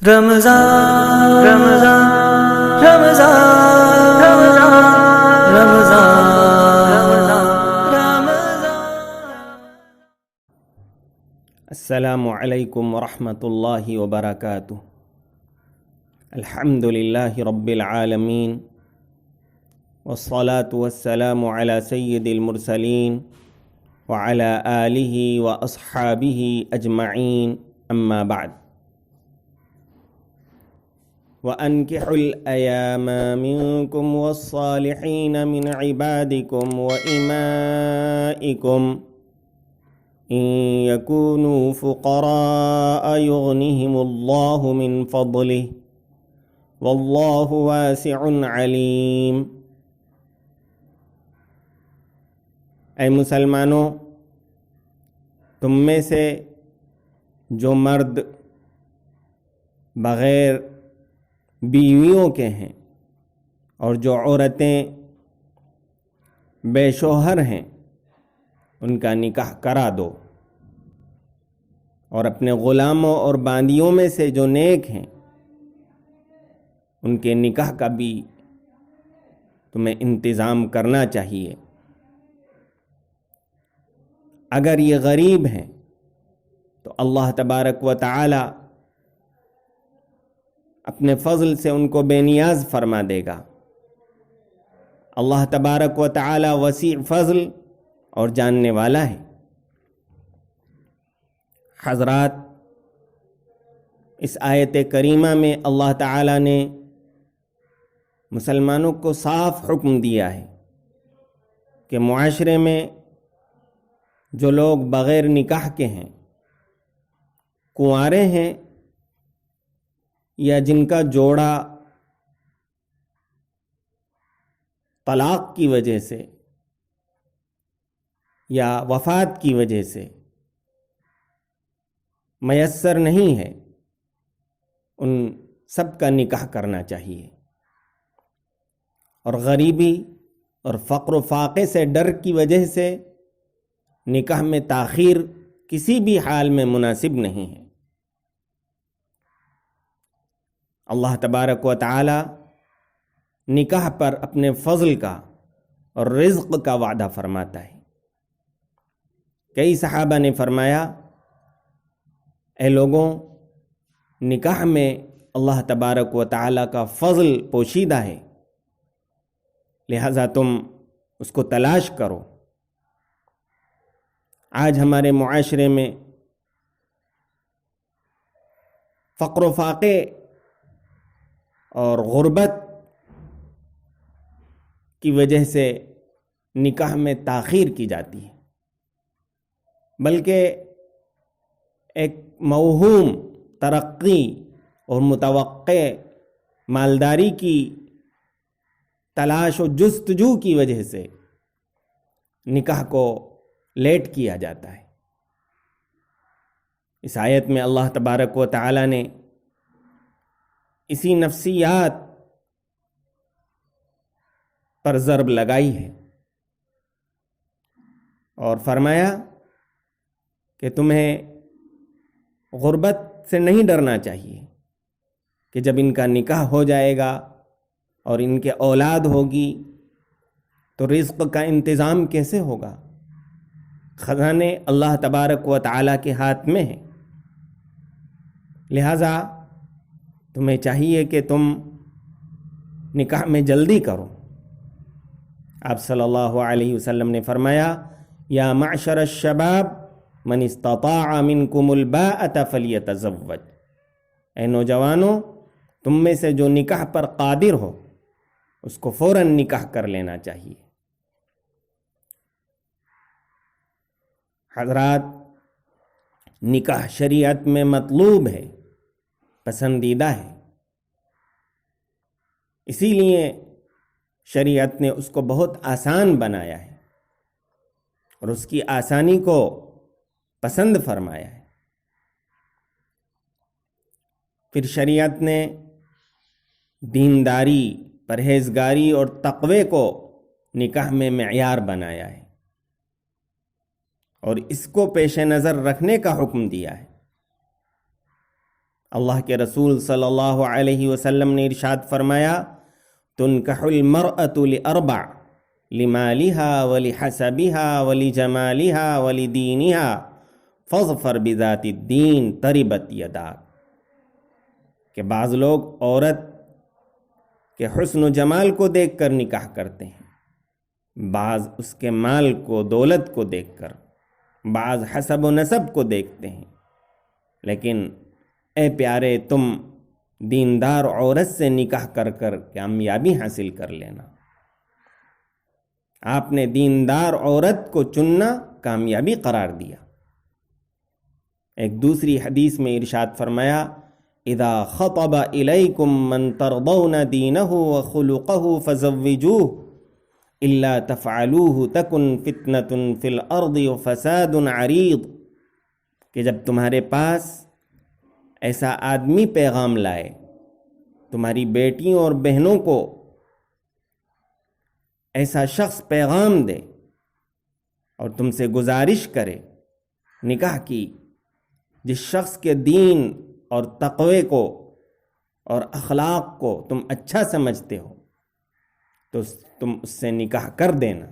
رمضان رمضان رمضان رمضان رمضان السلام علیکم ورحمۃ اللہ وبرکاتہ۔ الحمد للہ رب العالمین والصلاة والسلام علی سید المرسلین وعلی آلہ واصحابہ اجمعین، اما بعد۔ وَأَنكِحُوا الْأَيَامَ مِنكُمْ وَالصَّالِحِينَ مِنْ عِبَادِكُمْ وَإِمَائِكُمْ إِنْ يَكُونُوا فُقَرَاءَ يُغْنِهِمُ اللَّهُ مِنْ فَضْلِهِ وَاللَّهُ وَاسِعٌ عَلِيمٌ۔ اے مسلمانوں، تم میں سے جو مرد بغیر بیویوں کے ہیں اور جو عورتیں بے شوہر ہیں، ان کا نکاح کرا دو، اور اپنے غلاموں اور باندیوں میں سے جو نیک ہیں ان کے نکاح کا بھی تمہیں انتظام کرنا چاہیے۔ اگر یہ غریب ہیں تو اللہ تبارک و تعالی اپنے فضل سے ان کو بے نیاز فرما دے گا۔ اللہ تبارک و تعالی وسیع فضل اور جاننے والا ہے۔ حضرات، اس آیت کریمہ میں اللہ تعالی نے مسلمانوں کو صاف حکم دیا ہے کہ معاشرے میں جو لوگ بغیر نکاح کے ہیں، کنوارے ہیں، یا جن کا جوڑا طلاق کی وجہ سے یا وفات کی وجہ سے میسر نہیں ہے، ان سب کا نکاح کرنا چاہیے۔ اور غریبی اور فقر و فاقے سے ڈر کی وجہ سے نکاح میں تاخیر کسی بھی حال میں مناسب نہیں ہے۔ اللہ تبارک و تعالی نکاح پر اپنے فضل کا اور رزق کا وعدہ فرماتا ہے۔ کئی صحابہ نے فرمایا، اے لوگوں، نکاح میں اللہ تبارک و تعالی کا فضل پوشیدہ ہے، لہذا تم اس کو تلاش کرو۔ آج ہمارے معاشرے میں فقر و فاقے اور غربت کی وجہ سے نکاح میں تاخیر کی جاتی ہے، بلکہ ایک موہوم ترقی اور متوقع مالداری کی تلاش و جستجو کی وجہ سے نکاح کو لیٹ کیا جاتا ہے۔ اس آیت میں اللہ تبارک و تعالی نے اسی نفسیات پر ضرب لگائی ہے اور فرمایا کہ تمہیں غربت سے نہیں ڈرنا چاہیے کہ جب ان کا نکاح ہو جائے گا اور ان کے اولاد ہوگی تو رزق کا انتظام کیسے ہوگا۔ خزانے اللہ تبارک و تعالی کے ہاتھ میں ہیں، لہذا تمہیں چاہیے کہ تم نکاح میں جلدی کرو۔ آپ صلی اللہ علیہ وسلم نے فرمایا، یا معشر الشباب من استطاع منکم الباءۃ فلیتزوج۔ اے نوجوانوں، تم میں سے جو نکاح پر قادر ہو اس کو فوراً نکاح کر لینا چاہیے۔ حضرات، نکاح شریعت میں مطلوب ہے، پسندیدہ ہے، اسی لیے شریعت نے اس کو بہت آسان بنایا ہے اور اس کی آسانی کو پسند فرمایا ہے۔ پھر شریعت نے دینداری، پرہیزگاری اور تقوی کو نکاح میں معیار بنایا ہے اور اس کو پیش نظر رکھنے کا حکم دیا ہے۔ اللہ کے رسول صلی اللہ علیہ وسلم نے ارشاد فرمایا تنکح المرأة لأربع لمالها ولحسبها ولجمالها ولدینها فاظفر بذات الدین تربت یداک، کہ بعض لوگ عورت کے حسن و جمال کو دیکھ کر نکاح کرتے ہیں، بعض اس کے مال کو دولت کو دیکھ کر، بعض حسب و نسب کو دیکھتے ہیں، لیکن اے پیارے تم دیندار عورت سے نکاح کر کر کامیابی حاصل کر لینا۔ آپ نے دیندار عورت کو چننا کامیابی قرار دیا۔ ایک دوسری حدیث میں ارشاد فرمایا اذا خطب الیکم من ترضون دینہ وخلقہ فزوجوہ الا تفعلوہ تکن فتنۃ فی الارض وفساد عریض، کہ جب تمہارے پاس ایسا آدمی پیغام لائے، تمہاری بیٹیوں اور بہنوں کو ایسا شخص پیغام دے اور تم سے گزارش کرے نکاح کی، جس شخص کے دین اور تقوی کو اور اخلاق کو تم اچھا سمجھتے ہو تو تم اس سے نکاح کر دینا،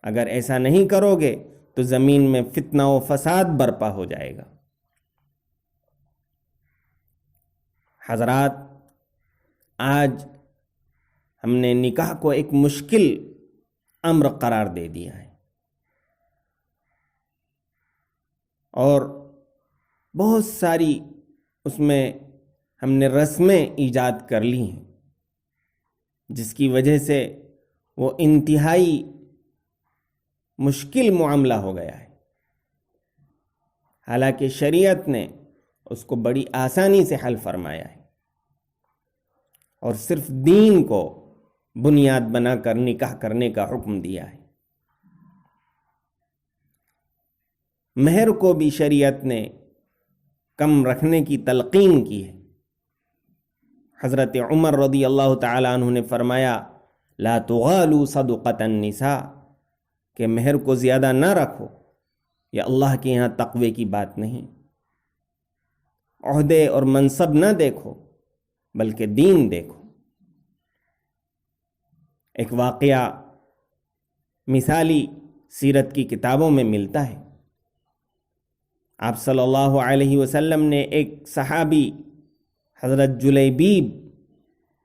اگر ایسا نہیں کرو گے تو زمین میں فتنہ و فساد برپا ہو جائے گا۔ حضرات، آج ہم نے نکاح کو ایک مشکل امر قرار دے دیا ہے اور بہت ساری اس میں ہم نے رسمیں ایجاد کر لی ہیں، جس کی وجہ سے وہ انتہائی مشکل معاملہ ہو گیا ہے، حالانکہ شریعت نے اس کو بڑی آسانی سے حل فرمایا ہے اور صرف دین کو بنیاد بنا کر نکاح کرنے کا حکم دیا ہے۔ مہر کو بھی شریعت نے کم رکھنے کی تلقین کی ہے۔ حضرت عمر رضی اللہ تعالی عنہ نے فرمایا لا تغالوا صدقۃ النساء، کہ مہر کو زیادہ نہ رکھو، یہ اللہ کے یہاں تقوی کی بات نہیں۔ عہدے اور منصب نہ دیکھو بلکہ دین دیکھو۔ ایک واقعہ مثالی سیرت کی کتابوں میں ملتا ہے۔ آپ صلی اللہ علیہ وسلم نے ایک صحابی حضرت جلیبیب،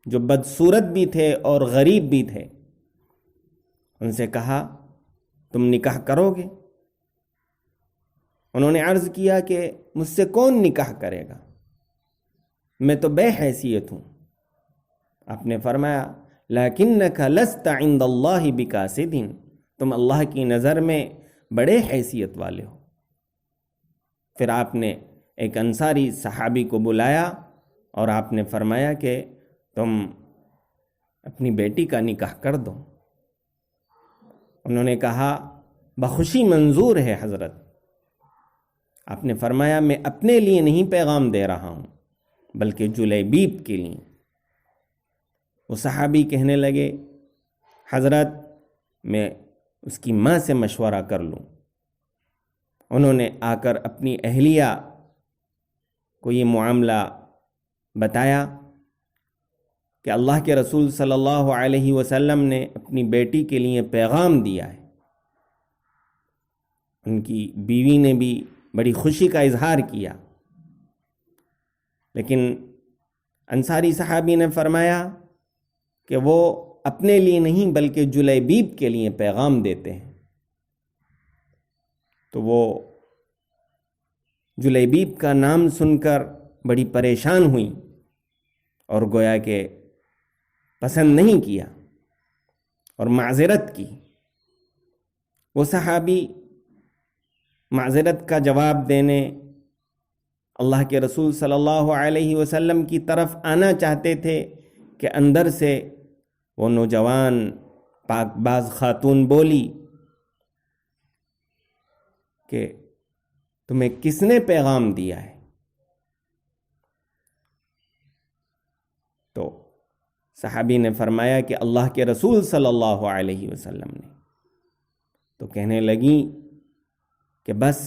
جو بدصورت بھی تھے اور غریب بھی تھے، ان سے کہا تم نکاح کرو گے؟ انہوں نے عرض کیا کہ مجھ سے کون نکاح کرے گا، میں تو بے حیثیت ہوں۔ آپ نے فرمایا لکنک لست عند اللہ بکاسد، تم اللہ کی نظر میں بڑے حیثیت والے ہو۔ پھر آپ نے ایک انصاری صحابی کو بلایا اور آپ نے فرمایا کہ تم اپنی بیٹی کا نکاح کر دو۔ انہوں نے کہا بخوشی منظور ہے حضرت۔ آپ نے فرمایا میں اپنے لیے نہیں پیغام دے رہا ہوں بلکہ جلیبیب کے لیے۔ وہ صحابی کہنے لگے حضرت میں اس کی ماں سے مشورہ کر لوں۔ انہوں نے آ کر اپنی اہلیہ کو یہ معاملہ بتایا کہ اللہ کے رسول صلی اللہ علیہ وسلم نے اپنی بیٹی کے لیے پیغام دیا ہے۔ ان کی بیوی نے بھی بڑی خوشی کا اظہار کیا، لیکن انصاری صحابی نے فرمایا کہ وہ اپنے لیے نہیں بلکہ جلیبیب کے لیے پیغام دیتے ہیں۔ تو وہ جلیبیب کا نام سن کر بڑی پریشان ہوئی اور گویا کہ پسند نہیں کیا اور معذرت کی۔ وہ صحابی معذرت کا جواب دینے اللہ کے رسول صلی اللہ علیہ وسلم کی طرف آنا چاہتے تھے کہ اندر سے وہ نوجوان پاک باز خاتون بولی کہ تمہیں کس نے پیغام دیا ہے؟ تو صحابی نے فرمایا کہ اللہ کے رسول صلی اللہ علیہ وسلم نے۔ تو کہنے لگی کہ بس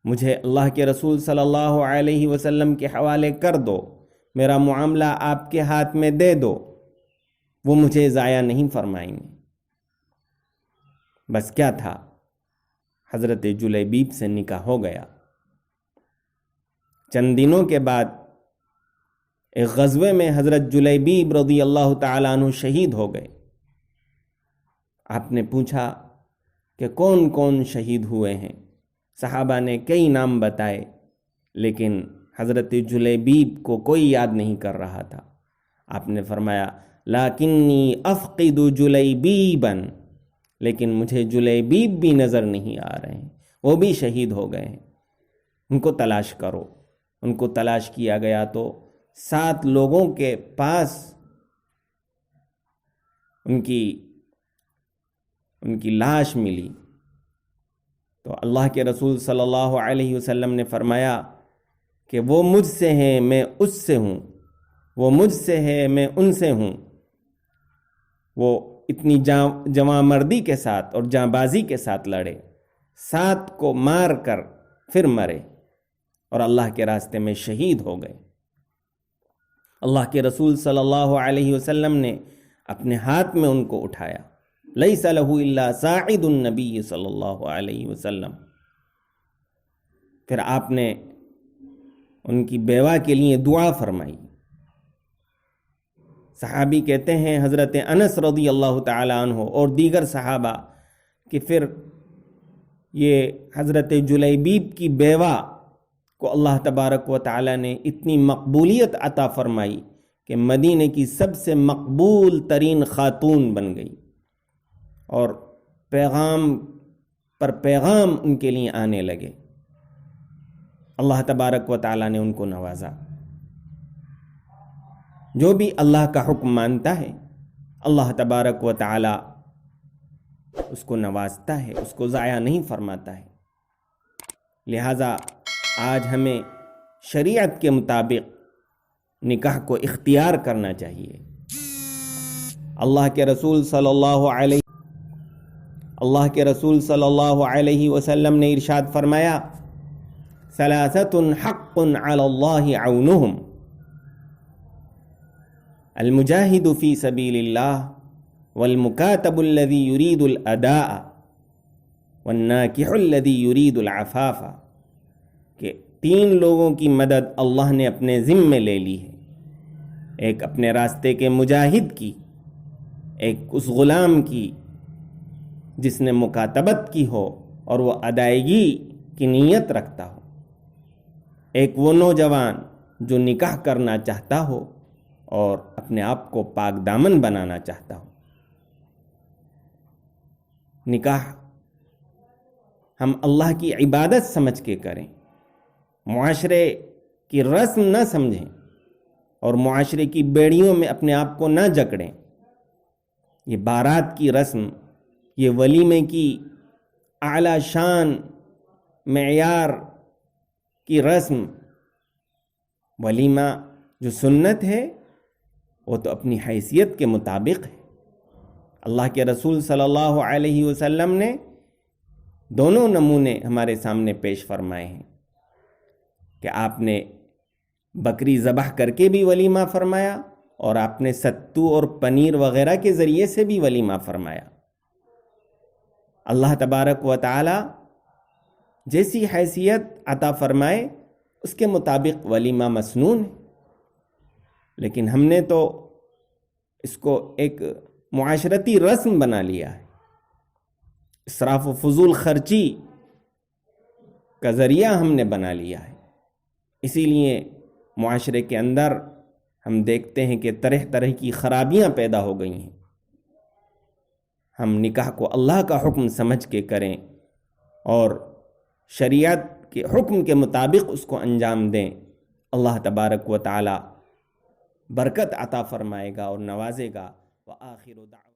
مجھے اللہ کے رسول صلی اللہ علیہ وسلم کے حوالے کر دو، میرا معاملہ آپ کے ہاتھ میں دے دو، وہ مجھے ضائع نہیں فرمائیں گے۔ بس کیا تھا، حضرت جلیبیب سے نکاح ہو گیا۔ چند دنوں کے بعد ایک غزوے میں حضرت جلیبیب رضی اللہ تعالیٰ عنہ شہید ہو گئے۔ آپ نے پوچھا کہ کون کون شہید ہوئے ہیں؟ صحابہ نے کئی نام بتائے، لیکن حضرت جلیبیب کو کوئی یاد نہیں کر رہا تھا۔ آپ نے فرمایا لیکنی افقد جلیبیبا، لیکن مجھے جلیبیب بھی نظر نہیں آ رہے ہیں، وہ بھی شہید ہو گئے ہیں، ان کو تلاش کرو۔ ان کو تلاش کیا گیا تو 7 لوگوں کے پاس ان کی لاش ملی۔ تو اللہ کے رسول صلی اللہ علیہ وسلم نے فرمایا کہ وہ مجھ سے ہیں، میں اس سے ہوں، وہ مجھ سے ہے، میں ان سے ہوں۔ وہ اتنی جواں مردی کے ساتھ اور جاں بازی کے ساتھ لڑے، 7 کو مار کر پھر مرے اور اللہ کے راستے میں شہید ہو گئے۔ اللہ کے رسول صلی اللہ علیہ وسلم نے اپنے ہاتھ میں ان کو اٹھایا، لیس لہ الا ساعد النبی صلی اللہ علیہ وسلم۔ پھر آپ نے ان کی بیوہ کے لیے دعا فرمائی۔ صحابی کہتے ہیں حضرت انس رضی اللہ تعالیٰ عنہ اور دیگر صحابہ کہ پھر یہ حضرت جلیبیب کی بیوہ کو اللہ تبارک و تعالیٰ نے اتنی مقبولیت عطا فرمائی کہ مدینے کی سب سے مقبول ترین خاتون بن گئی، اور پیغام پر پیغام ان کے لیے آنے لگے۔ اللہ تبارک و تعالیٰ نے ان کو نوازا۔ جو بھی اللہ کا حکم مانتا ہے اللہ تبارک و تعالیٰ اس کو نوازتا ہے، اس کو ضائع نہیں فرماتا ہے۔ لہٰذا آج ہمیں شریعت کے مطابق نکاح کو اختیار کرنا چاہیے۔ اللہ کے رسول صلی اللہ علیہ وسلم نے ارشاد فرمایا ثلاثۃ حق علی اللہ عونہم، المجاہد فی سبیل اللہ، والمکاتب الذی یرید الاداء، والناکح الذی یرید العفاف، کہ 3 لوگوں کی مدد اللہ نے اپنے ذمے لے لی ہے، ایک اپنے راستے کے مجاہد کی، ایک اس غلام کی جس نے مکاتبت کی ہو اور وہ ادائیگی کی نیت رکھتا ہو، ایک وہ نوجوان جو نکاح کرنا چاہتا ہو اور اپنے آپ کو پاک دامن بنانا چاہتا ہو۔ نکاح ہم اللہ کی عبادت سمجھ کے کریں، معاشرے کی رسم نہ سمجھیں اور معاشرے کی بیڑیوں میں اپنے آپ کو نہ جکڑیں۔ یہ بارات کی رسم، یہ ولیمے کی اعلیٰ شان معیار کی رسم، ولیمہ جو سنت ہے وہ تو اپنی حیثیت کے مطابق ہے۔ اللہ کے رسول صلی اللہ علیہ وسلم نے دونوں نمونے ہمارے سامنے پیش فرمائے ہیں کہ آپ نے بکری ذبح کر کے بھی ولیمہ فرمایا اور آپ نے ستو اور پنیر وغیرہ کے ذریعے سے بھی ولیمہ فرمایا۔ اللہ تبارک و تعالی جیسی حیثیت عطا فرمائے اس کے مطابق ولیمہ مسنون ہے، لیکن ہم نے تو اس کو ایک معاشرتی رسم بنا لیا ہے، اسراف و فضول خرچی کا ذریعہ ہم نے بنا لیا ہے۔ اسی لیے معاشرے کے اندر ہم دیکھتے ہیں کہ طرح طرح کی خرابیاں پیدا ہو گئی ہیں۔ ہم نکاح کو اللہ کا حکم سمجھ کے کریں اور شریعت کے حکم کے مطابق اس کو انجام دیں، اللہ تبارک و تعالی برکت عطا فرمائے گا اور نوازے گا۔ وآخر دعوانا